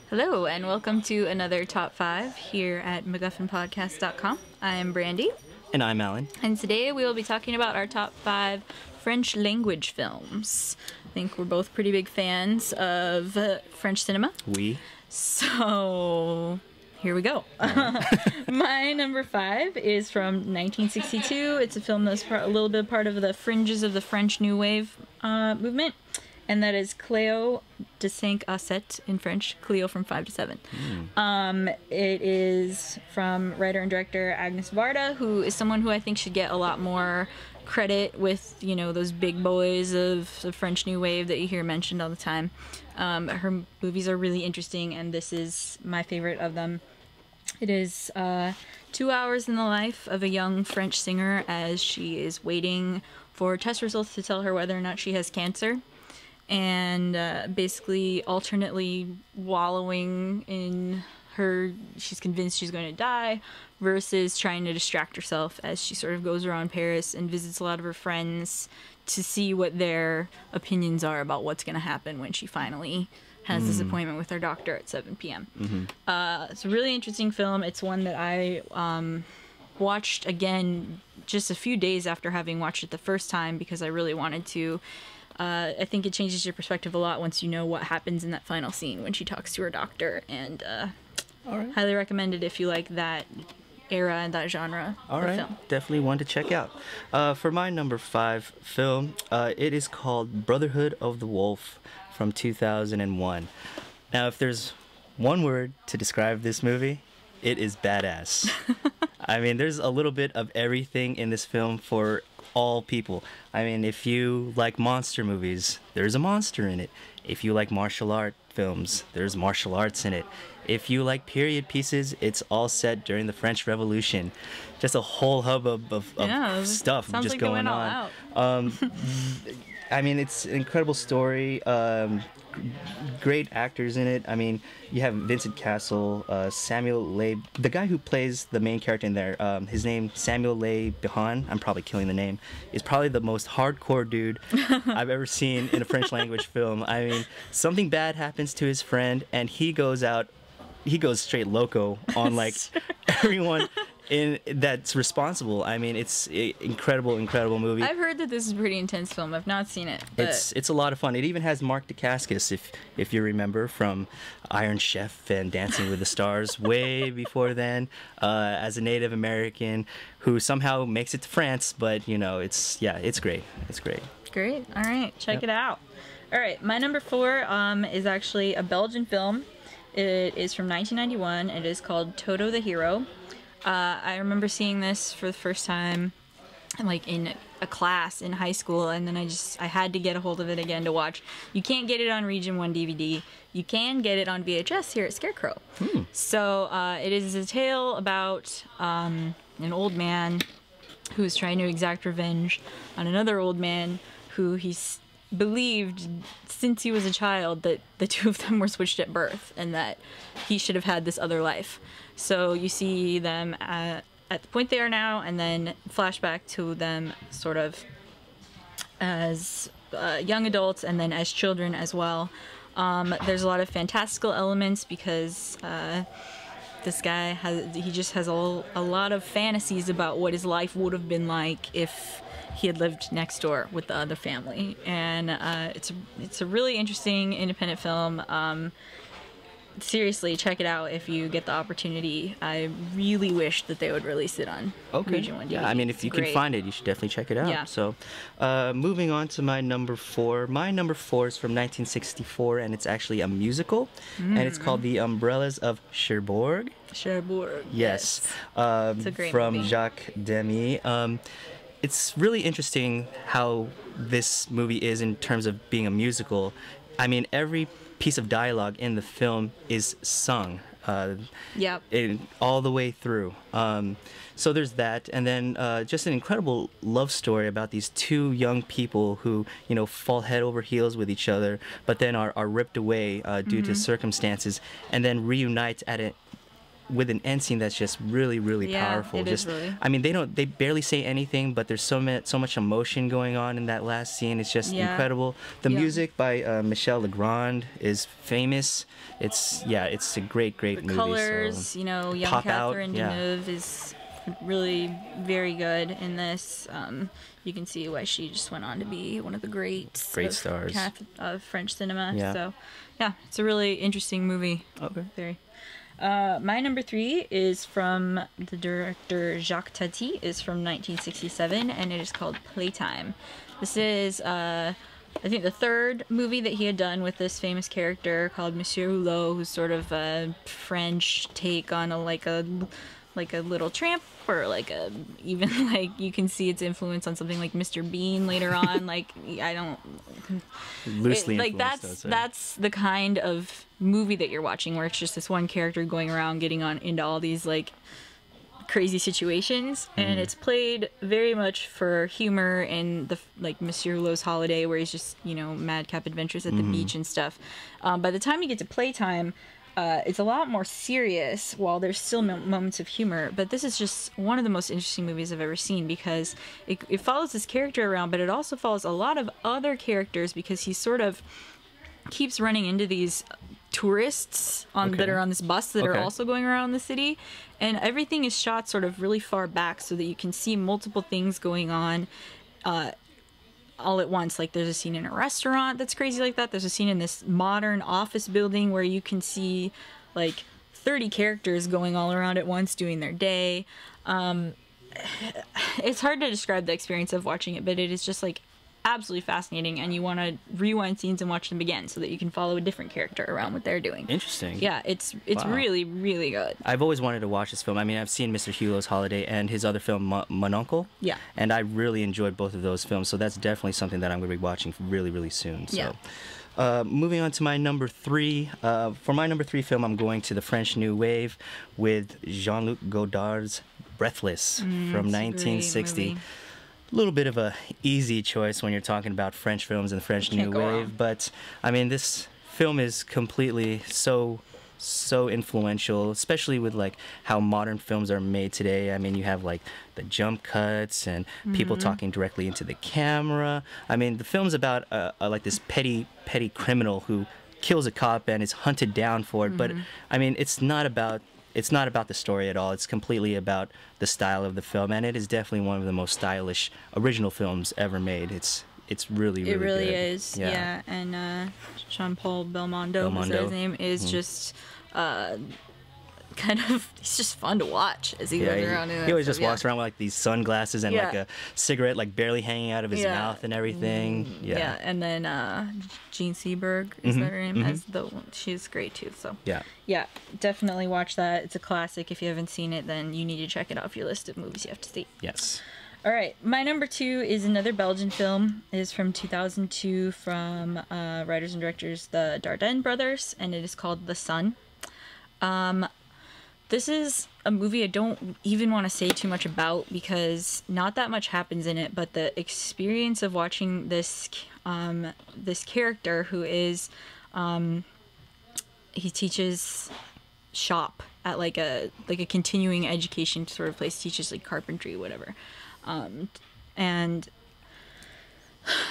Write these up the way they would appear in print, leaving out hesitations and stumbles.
Hello, and welcome to another Top 5 here at MacGuffinPodcast.com. I am Brandi. And I'm Allen. And today we will be talking about our top 5 French language films. I think we're both pretty big fans of French cinema. Oui. So, here we go. My number 5 is from 1962. It's a film that's a little bit part of the fringes of the French New Wave movement. And that is Cléo de 5 à 7 in French, Cleo from 5 to 7. It is from writer and director Agnes Varda, who is someone who I think should get a lot more credit with, you know, those big boys of the French New Wave that you hear mentioned all the time. Her movies are really interesting, and this is my favorite of them. It is 2 hours in the life of a young French singer as she is waiting for test results to tell her whether or not she has cancer. And basically alternately wallowing in she's convinced she's going to die, versus trying to distract herself as she sort of goes around Paris and visits a lot of her friends to see what their opinions are about what's going to happen when she finally has this appointment with her doctor at 7 p.m. It's a really interesting film. It's one that I watched again just a few days after having watched it the first time because I really wanted to. I think it changes your perspective a lot once you know what happens in that final scene when she talks to her doctor, and highly recommend it if you like that era and that genre of film. Definitely one to check out. For my number 5 film, it is called Brotherhood of the Wolf from 2001. Now, if there's one word to describe this movie, it is badass. I mean, there's a little bit of everything in this film for all people. I mean, if you like monster movies, there's a monster in it. If you like martial art films, there's martial arts in it. If you like period pieces, it's all set during the French Revolution. Just a whole hubbub of stuff just like going on. I mean, it's an incredible story. Great actors in it. I mean, you have Vincent Cassel, Samuel Le... The guy who plays the main character in there, his name, Samuel Le Bihan, I'm probably killing the name, is probably the most hardcore dude I've ever seen in a French language film. I mean, something bad happens to his friend, and he goes straight loco on, like, everyone that's responsible. I mean, it's an incredible movie. I've heard that this is a pretty intense film. I've not seen it. But It's a lot of fun. It even has Mark Dacascos, if you remember, from Iron Chef and Dancing with the Stars way before then, as a Native American who somehow makes it to France. But you know, it's great. It's great. Great. All right, check it out. All right, my number 4 is actually a Belgian film. It is from 1991. It is called Toto the Hero. I remember seeing this for the first time, like in a class in high school, and then I had to get a hold of it again to watch. You can't get it on Region 1 DVD. You can get it on VHS here at Scarecrow. So it is a tale about an old man who is trying to exact revenge on another old man who he's believed since he was a child that the two of them were switched at birth and that he should have had this other life. So you see them at the point they are now, and then flashback to them sort of as young adults and then as children as well. There's a lot of fantastical elements because this guy has a lot of fantasies about what his life would have been like if he had lived next door with the other family, and it's a really interesting independent film. Seriously, check it out if you get the opportunity. I really wish that they would release it on Region 1 DVD. Yeah, I mean, if you can find it, you should definitely check it out. Yeah. So, moving on to my number 4. My number 4 is from 1964, and it's actually a musical, and it's called The Umbrellas of Cherbourg. Cherbourg. Yes. It's a great from movie. Jacques Demy. It's really interesting how this movie is in terms of being a musical. I mean, every piece of dialogue in the film is sung all the way through. So there's that, and then just an incredible love story about these two young people who, you know, fall head over heels with each other, but then are ripped away due to circumstances, and then reunite at with an end scene that's just really, really powerful. It is really. I mean, they barely say anything, but there's so much emotion going on in that last scene. It's just incredible. The music by Michel Legrand is famous. It's a great movie. Colors, so. Young Catherine Deneuve is really very good in this. You can see why she just went on to be one of the great stars of French cinema. Yeah. So, yeah, it's a really interesting movie. Okay. Very. My number 3 is from the director Jacques Tati. Is from 1967, and it is called Playtime. This is, I think, the third movie that he had done with this famous character called Monsieur Hulot, who's sort of a French take on a little tramp, or even you can see its influence on something like Mr. Bean later on. Loosely influenced, that's the kind of movie that you're watching, where it's just this one character going around getting on into all these crazy situations, and it's played very much for humor and the Monsieur Hulot's Holiday, where he's just madcap adventures at the beach and stuff. By the time you get to Playtime, it's a lot more serious, while there's still moments of humor. But this is just one of the most interesting movies I've ever seen, because it follows this character around, but it also follows a lot of other characters, because he sort of keeps running into these tourists that are on this bus that are also going around the city. And everything is shot sort of really far back so that you can see multiple things going on all at once. There's a scene in a restaurant that's crazy like that. There's a scene in this modern office building where you can see 30 characters going all around at once doing their day. It's hard to describe the experience of watching it, but it is just absolutely fascinating, and you want to rewind scenes and watch them again so that you can follow a different character around what they're doing. Interesting. Yeah, it's really, really good. I've always wanted to watch this film. I mean, I've seen Mr. Hulot's Holiday and his other film, Mon Oncle. Yeah. And I really enjoyed both of those films, so that's definitely something that I'm going to be watching really, really soon. So. Yeah. Moving on to my number 3. For my number 3 film, I'm going to the French New Wave with Jean-Luc Godard's Breathless from 1960. A little bit of a easy choice when you're talking about French films and the French New Wave, but I mean, this film is completely so influential, especially with how modern films are made today. I mean, you have the jump cuts and people talking directly into the camera. I mean, the film's about this petty criminal who kills a cop and is hunted down for it. But I mean, it's not about the story at all. It's completely about the style of the film, and it is definitely one of the most stylish original films ever made. It's really, really good. It really is, yeah. And Jean-Paul Belmondo, is that his name, is just he's just fun to watch as he goes around. He always just walks around with these sunglasses and a cigarette barely hanging out of his mouth and everything. Yeah, and then Jean Seberg, is that her name? As she's great too. So yeah, definitely watch that. It's a classic. If you haven't seen it, then you need to check it off your list of movies you have to see. Yes. All right, my number 2 is another Belgian film. It is from 2002 from writers and directors the Dardenne brothers, and it is called The Sun. This is a movie I don't even want to say too much about, because not that much happens in it, but the experience of watching this this character who is he teaches shop at a continuing education sort of place, teaches carpentry, whatever. And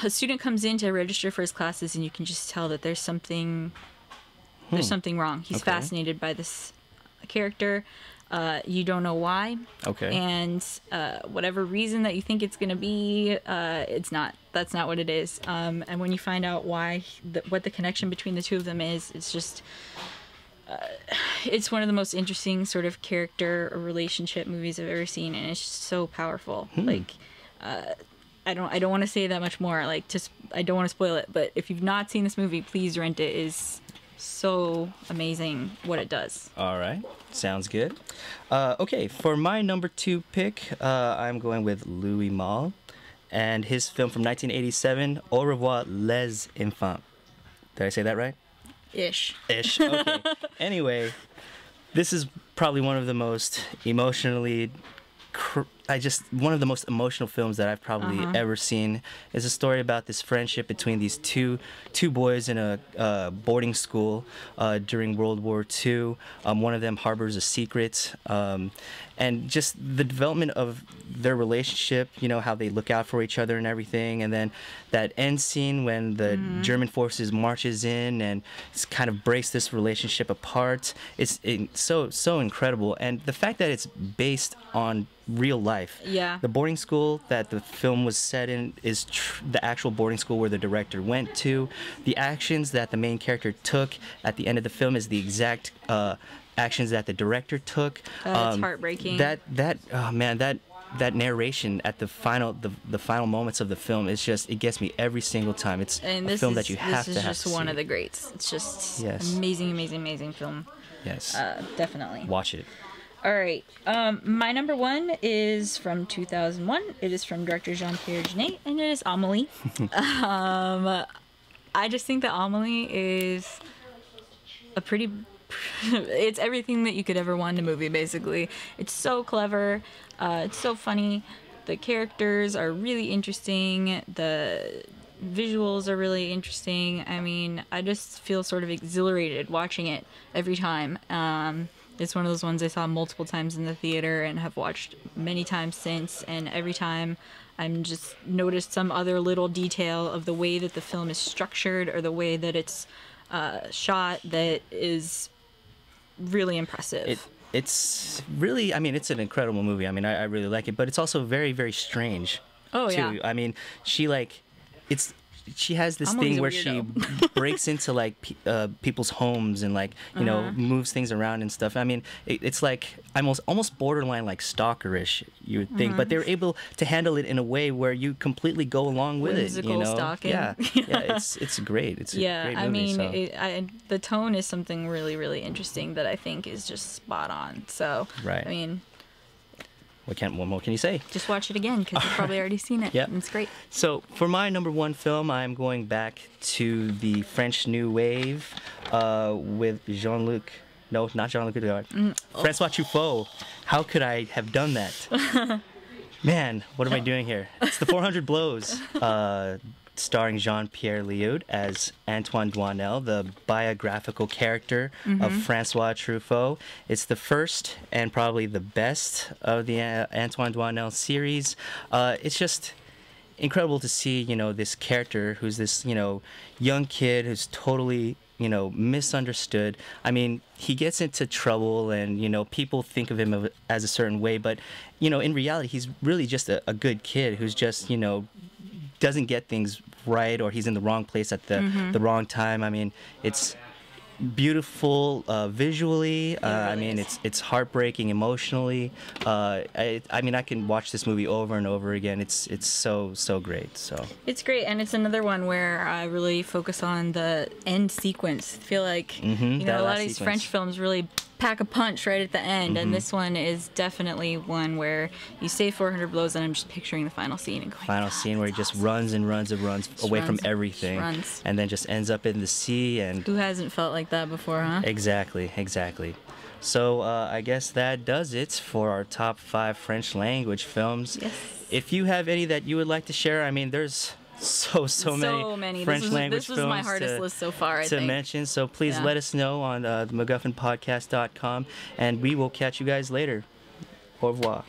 a student comes in to register for his classes, and you can just tell that there's something wrong. He's fascinated by this character. You don't know why. Okay. And whatever reason that you think it's gonna be, it's not. That's not what it is. And when you find out why, what the connection between the two of them is, it's just. It's one of the most interesting sort of character or relationship movies I've ever seen, and it's just so powerful. I don't want to say that much more. I don't want to spoil it, but if you've not seen this movie, please rent it. It is so amazing what it does. All right, sounds good. Okay, for my number 2 pick, I'm going with Louis Malle and his film from 1987, Au revoir les enfants. Did I say that right? Ish. Okay. Anyway, this is probably one of the most emotionally one of the most emotional films that I've probably ever seen is a story about this friendship between these two boys in a boarding school during World War II. One of them harbors a secret, and just the development of their relationship, you know, how they look out for each other and everything, and then that end scene when the German forces marches in and kind of breaks this relationship apart. It's so incredible, and the fact that it's based on real life. Yeah. The boarding school that the film was set in is the actual boarding school where the director went to. The actions that the main character took at the end of the film is the exact actions that the director took. It's heartbreaking. That narration at the final moments of the film is just, it gets me every single time. It's a film that you have to have to see. This is just one of the greats. It's just amazing film. Yes. Definitely. Watch it. All right. My number one is from 2001. It is from director Jean-Pierre, and it is Amelie. I just think that Amelie is a pretty... it's everything that you could ever want in a movie, basically. It's so clever. It's so funny. The characters are really interesting. The visuals are really interesting. I mean, I just feel sort of exhilarated watching it every time. It's one of those ones I saw multiple times in the theater and have watched many times since, and every time I'm just noticed some other little detail of the way that the film is structured or the way that it's shot that is really impressive. It's really, I mean, it's an incredible movie. I mean, I really like it, but it's also very, very strange. Oh, too. yeah. I mean, she has this Amelie's thing a where she breaks into like people's homes and like, you know, moves things around and stuff. I mean, it's like almost borderline like stalkerish, you would think, but they were able to handle it in a way where you completely go along with Whimsical it. You know, stalking. yeah, it's great. It's a great movie. I mean, the tone is something really, really interesting that I think is just spot on. So, right. I mean. What more can you say? Just watch it again because you've probably already seen it. Yep. It's great. So for my number one film, I'm going back to the French New Wave with Jean-Luc. No, not Jean-Luc Godard. Francois Truffaut. How could I have done that? Man, what am I doing here? It's the 400 Blows. Starring Jean-Pierre as Antoine Doinel, the biographical character of Francois Truffaut. It's the first and probably the best of the Antoine Doinel series. It's just incredible to see, you know, this character who's this, you know, young kid who's totally, you know, misunderstood. I mean, he gets into trouble and, you know, people think of him as a certain way, but, you know, in reality, he's really just a good kid who's just, you know, doesn't get things right, or he's in the wrong place at the wrong time. I mean, it's beautiful visually. I mean, it's heartbreaking emotionally. I mean, I can watch this movie over and over again. It's so great. So it's great, and it's another one where I really focus on the end sequence. I feel like you know, a lot of these French films really pack a punch right at the end, and this one is definitely one where you say 400 blows, and I'm just picturing the final scene and going, final scene where he just runs and runs and runs away from everything, and then just ends up in the sea. And who hasn't felt like that before, huh? Exactly. So I guess that does it for our top 5 French language films. Yes. If you have any that you would like to share, I mean, there's so many French language films. This was my hardest list so far, I think. mention. So please let us know on the MacGuffinPodcast.com, and we will catch you guys later. Au revoir.